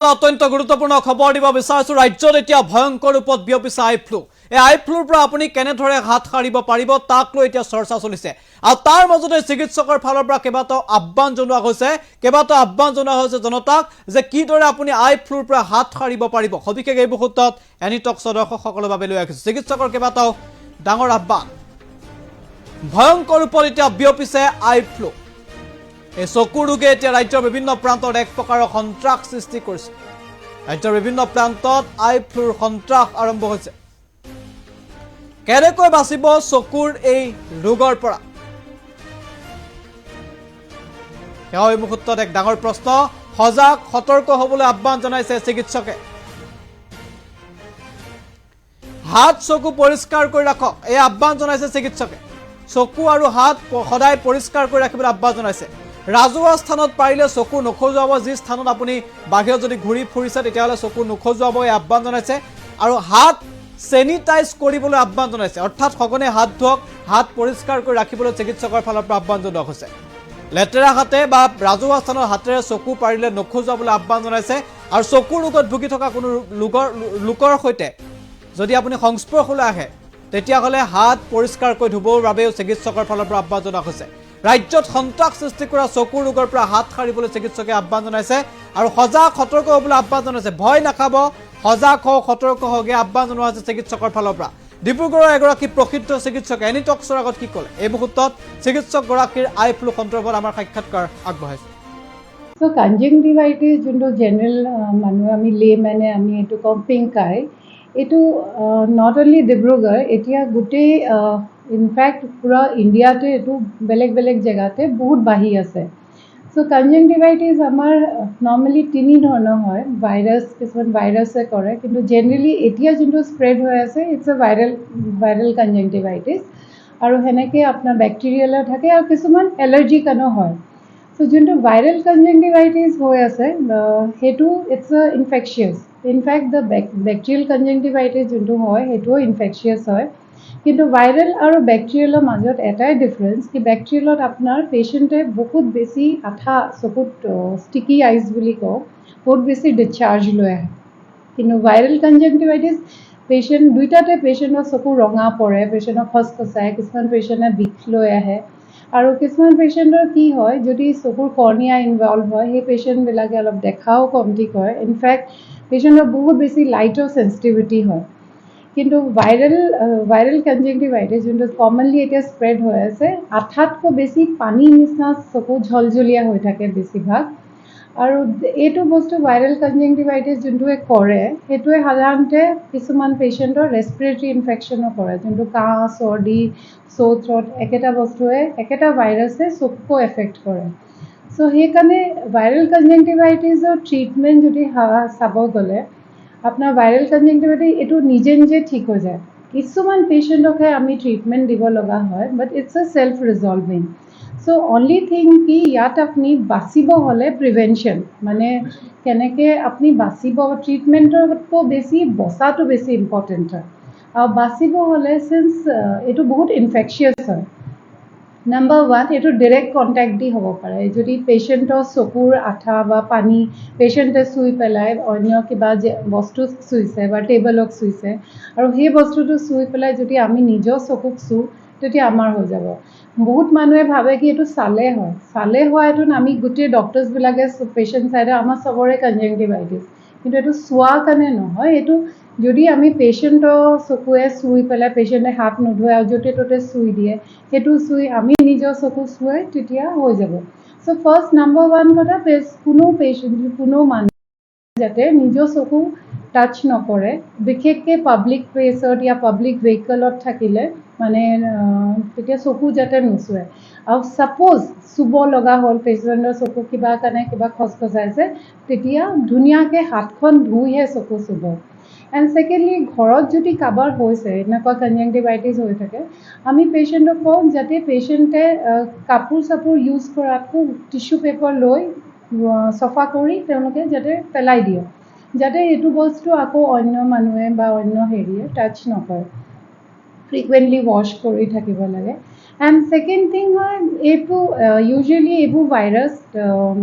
অত্যন্ত গুৰুত্বপূৰ্ণ খবৰ দিব বিচাৰিছো ৰাজ্যত এতিয়া ভয়ংকৰ ৰূপত বিয়পিছে আই ফ্লু এই আই ফ্লুৰ পৰা আপুনি কেনেদৰে হাত সাৰিব পাৰিব তাক লৈ এতিয়া চৰ্চা চলিছে আৰু তাৰ মাজতে চিকিৎসকৰ ফালৰ পৰা কেইবাটাও আহ্বান জনোৱা হৈছে জনতাক যে কিদৰে আপুনি আই ফ্লুৰ পৰা হাত সাৰিব পাৰিব সবিশেষ এই মুহূৰ্তত এনিটক্স দৰ্শকসকলৰ বাবে লৈ আহিছে চিকিৎসকৰ কেইবাটাও ডাঙৰ আহ্বান ভয়ংকৰ ৰূপত এতিয়া বিয়পিছে আই ফ্লু এই চকু ৰোগে এতিয়া ৰাজ্যৰ বিভিন্ন প্ৰান্তত এক প্ৰকাৰৰ সন্ত্ৰাস সৃষ্টি কৰিছে ৰাজ্যৰ বিভিন্ন প্ৰান্তত আই ফ্লুৰ সন্ত্ৰাস আৰম্ভ হৈছে কেনেকৈ বাচিব চকুৰ এই ৰোগৰ পৰা এই মুহূৰ্তত এক ডাঙৰ প্ৰশ্ন সজাগ সতৰ্ক হ'বলৈ আহ্বান জনাইছে চিকিৎসকে হাত চকু পৰিষ্কাৰ কৰি ৰাখক এই আহ্বান জনাইছে চিকিৎসকে চকু আৰু হাত সদায় পৰিষ্কাৰ কৰি ৰাখিবলৈ আহ্বান জনাইছে ৰাজহুৱা স্থানত পাৰিলে চকু নখজুৱাব যি স্থানত আপুনি বাহিৰত যদি ঘূৰি ফুৰিছে তেতিয়াহ'লে চকু নখজুৱাব এই আহ্বান জনাইছে আৰু হাত চেনিটাইজ কৰিবলৈ আহ্বান জনাইছে অৰ্থাৎ সঘনে হাত ধুওক হাত পৰিষ্কাৰ কৰি ৰাখিবলৈ চিকিৎসকৰ ফালৰ পৰা আহ্বান জনোৱা হৈছে লেতেৰা হাতে বা ৰাজহুৱা স্থানৰ হাতেৰে চকু পাৰিলে নখজুৱাবলৈ আহ্বান জনাইছে আৰু চকু ৰোগত ভুগি থকা কোনো লোকৰ সৈতে যদি আপুনি সংস্পৰ্শলৈ আহে তেতিয়াহ'লে হাত পৰিষ্কাৰ কৰি ধুবৰ বাবেও চিকিৎসকৰ ফালৰ পৰা আহ্বান জনোৱা হৈছে ৰাজ্যত সন্ত্ৰাস সৃষ্টি কৰা চকু ৰোগৰ পৰা হাত সাৰিবলৈ চিকিৎসকে আহ্বান জনাইছে আৰু সজাগ সতৰ্ক হ'বলৈ আহ্বান জনাইছে ভয় নাখাব সজাগ হওক সতৰ্ক হওক এই আহ্বান জনোৱা হৈছে চিকিৎসকৰ ফালৰ পৰা ডিব্ৰুগড়ৰ এগৰাকী প্ৰসিদ্ধ চিকিৎসক এনিটক্সৰ আগত কি ক'লে এই মুহূৰ্তত চিকিৎসকগৰাকীৰ আই ফ্লু সন্দৰ্ভত আমাৰ সাক্ষাৎকাৰ আগবঢ়াইছে So conjunctivitis যোনটো জেনেৰেল মানুহে আমি লেমেনে আমি এইটো কওঁ পিংক আই এইটো নট অনলি ডিব্ৰুগড় এতিয়া গোটেই ইনফেক্ট পুৰা ইণ্ডিয়াতে এইটো বেলেগ বেলেগ জেগাতে বহুত বাঢ়ি আছে চ' কনজাংটিভাইটিছ আমাৰ নৰ্মেলি তিনি ধৰণৰ হয় ভাইৰাছ কিছুমান ভাইৰাছে কৰে কিন্তু জেনেৰেলি এতিয়া যোনটো স্প্ৰেড হৈ আছে ইটছ এ ভাইৰেল কনজাংটিভাইটিছ আৰু সেনেকৈ আপোনাৰ বেক্টেৰিয়েলৰ থাকে আৰু কিছুমান এলাৰ্জি কাৰণেও হয় চ' যোনটো ভাইৰেল কনজাংটিভাইটিছ হৈ আছে সেইটো it's a infectious infect the bacterial conjunctivitis যোনটো হয় সেইটোও ইনফেকচিয়াছ হয় কিন্তু ভাইৰেল আৰু বেক্টেৰিয়েলৰ মাজত এটাই ডিফাৰেঞ্চ কি বেক্টেৰিয়েলত আপোনাৰ পেচেণ্টে বহুত বেছি আঠা চকুত ষ্টিকি আইজ বুলি কওঁ বহুত বেছি ডিছচাৰ্জ লৈ আহে কিন্তু ভাইৰেল কনজাংটিভাইটিছ পেচেণ্ট দুইটাতে পেচেণ্টৰ চকু ৰঙা পৰে পেচেণ্টক খচখচায় কিছুমান পেচেণ্টে বিষ লৈ আহে আৰু কিছুমান পেচেণ্টৰ কি হয় যদি চকুৰ কৰ্নিয়া ইনভলভ হয় সেই পেচেণ্টবিলাকে অলপ দেখাও কমটি কৰে ইনফেক্ট পেচেণ্টৰ বহুত বেছি লাইটৰ চেঞ্চিটিভিটি হয় কিন্তু ভাইৰেল কনজাংটিভাইটিছ যোনটো কমনলি এতিয়া স্প্ৰেড হৈ আছে আঠাতকৈ বেছি পানীৰ নিচিনা চকু ঝলঝলীয়া হৈ থাকে বেছিভাগ আৰু এইটো বস্তু ভাইৰেল কনজাংটিভাইটিছ যোনটোৱে কৰে সেইটোৱে সাধাৰণতে কিছুমান পেচেণ্টৰ ৰেছপিৰেটৰী ইনফেকশ্যনো কৰে যোনটো কাহ চৰ্দি চ'ৰ থ্ৰট একেটা বস্তুৱে একেটা ভাইৰাছে চকুকো এফেক্ট কৰে চ' সেইকাৰণে ভাইৰেল কনজাংটিভাইটিছৰ ট্ৰিটমেণ্ট যদি চাব গ'লে আপোনাৰ ভাইৰেল কনজাংটিভাইটিছ এইটো নিজে নিজে ঠিক হৈ যায় কিছুমান পেচেণ্টকহে আমি ট্ৰিটমেণ্ট দিব লগা হয় but it's a self resolving so' only thing কি ইয়াত আপুনি বাচিব হ'লে প্ৰিভেনশ্যন মানে কেনেকৈ আপুনি বাচিব ট্ৰিটমেণ্টতকৈ বেছি বচাটো বেছি ইম্পৰ্টেণ্ট হয় আৰু বাচিব হ'লে চিন্স এইটো বহুত ইনফেকচিয়াছ হয় নাম্বাৰ ওৱান এইটো ডাইৰেক্ট কণ্টেক্ট দি হ'ব পাৰে যদি পেচেণ্টৰ চকুৰ আঠা বা পানী পেচেণ্টে চুই পেলাই অন্য কিবা বস্তু চুইছে বা টেবলক চুইছে আৰু সেই বস্তুটো চুই পেলাই যদি আমি নিজৰ চকুক চুওঁ তেতিয়া আমাৰ হৈ যাব বহুত মানুহে ভাবে কি এইটো চালে হয় এইটো আমি গোটেই ডক্টৰ্ছবিলাকে পেচেণ্ট চাইডে আমাৰ চবৰে কনজাংটিভাইটিছ কিন্তু এইটো চোৱাৰ কাৰণে নহয় এইটো যদি আমি পেচেণ্টৰ চকুৱে চুই পেলাই পেচেণ্টে হাত নোধোৱে আৰু য'তে ত'তে চুই দিয়ে সেইটো চুই আমি নিজৰ চকু চুৱাই তেতিয়া হৈ যাব চ' ফাৰ্ষ্ট নাম্বাৰ ওৱান কথা কোনো মানুহ যাতে নিজৰ চকু টাচ নকৰে বিশেষকৈ পাব্লিক প্লেচত या পাব্লিক ভেহিকলত থাকিলে মানে তেতিয়া চকু যাতে নুচুৱে আৰু ছাপ'জ চুব লগা হ'ল পেচেণ্টৰ চকু কিবা কাৰণে কিবা খচখচাইছে তেতিয়া ধুনীয়াকৈ হাতখন ধুইহে চকু চুব এণ্ড ছেকেণ্ডলি ঘৰত যদি কাৰোবাৰ হৈছে এনেকুৱা কনজাংটিভাইটিছ হৈ থাকে আমি পেচেণ্টক কওঁ যাতে পেচেণ্টে কাপোৰ চাপোৰ ইউজ কৰাতকৈ টিচু পেপাৰ লৈ চফা কৰি তেওঁলোকে যাতে পেলাই দিয়ে যাতে এইটো বস্তু আকৌ অন্য মানুহে বা অন্য হেৰিয়ে টাচ নকৰে ফ্ৰিকুৱেণ্টলি ৱাশ্ব কৰি থাকিব লাগে এণ্ড ছেকেণ্ড থিং হয় এইটো ইউজুৱেলি এইবোৰ ভাইৰাছ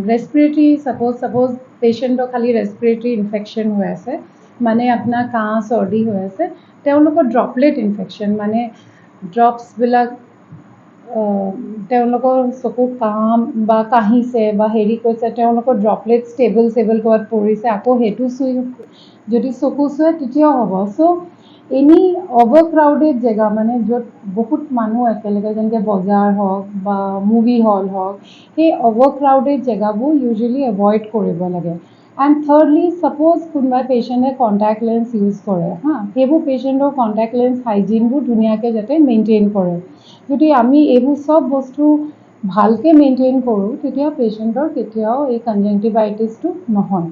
ৰেছপিৰেটৰী ছাপ'জ পেচেণ্টৰ খালি ৰেছপিৰেটৰী ইনফেকশ্যন হৈ আছে মানে আপোনাৰ কাহ চৰ্দি হৈ আছে তেওঁলোকৰ ড্ৰপলেট ইনফেকশ্যন মানে ড্ৰপছবিলাক তেওঁলোকৰ চকুত কাহ বা কাহিছে বা হেৰি কৰিছে তেওঁলোকৰ ড্ৰপলেট ষ্টেবল ক'ৰবাত পৰিছে আকৌ সেইটো চুই যদি চকু চুৱে তেতিয়াও হ'ব চ' এনি অভাৰ ক্ৰাউডেড জেগা মানে য'ত বহুত মানুহ একেলগে যেনেকৈ বজাৰ হওক বা মুভি হল হওক সেই অভাৰ ক্ৰাউডেড জেগাবোৰ ইউজুৱেলি এভইড কৰিব লাগে এণ্ড থাৰ্ডলি ছাপ'জ কোনোবা পেচেণ্টে কণ্টেক্ট লেন্স ইউজ কৰে সেইবোৰ পেচেণ্টৰ কণ্টেক্ট লেন্স হাইজিনবোৰ ধুনীয়াকৈ যাতে মেইনটেইন কৰে যদি আমি এইবোৰ চব বস্তু ভালকৈ মেইনটেইন কৰোঁ তেতিয়া পেচেণ্টৰ কেতিয়াও এই কনজেক্টিভাইটিছটো নহয়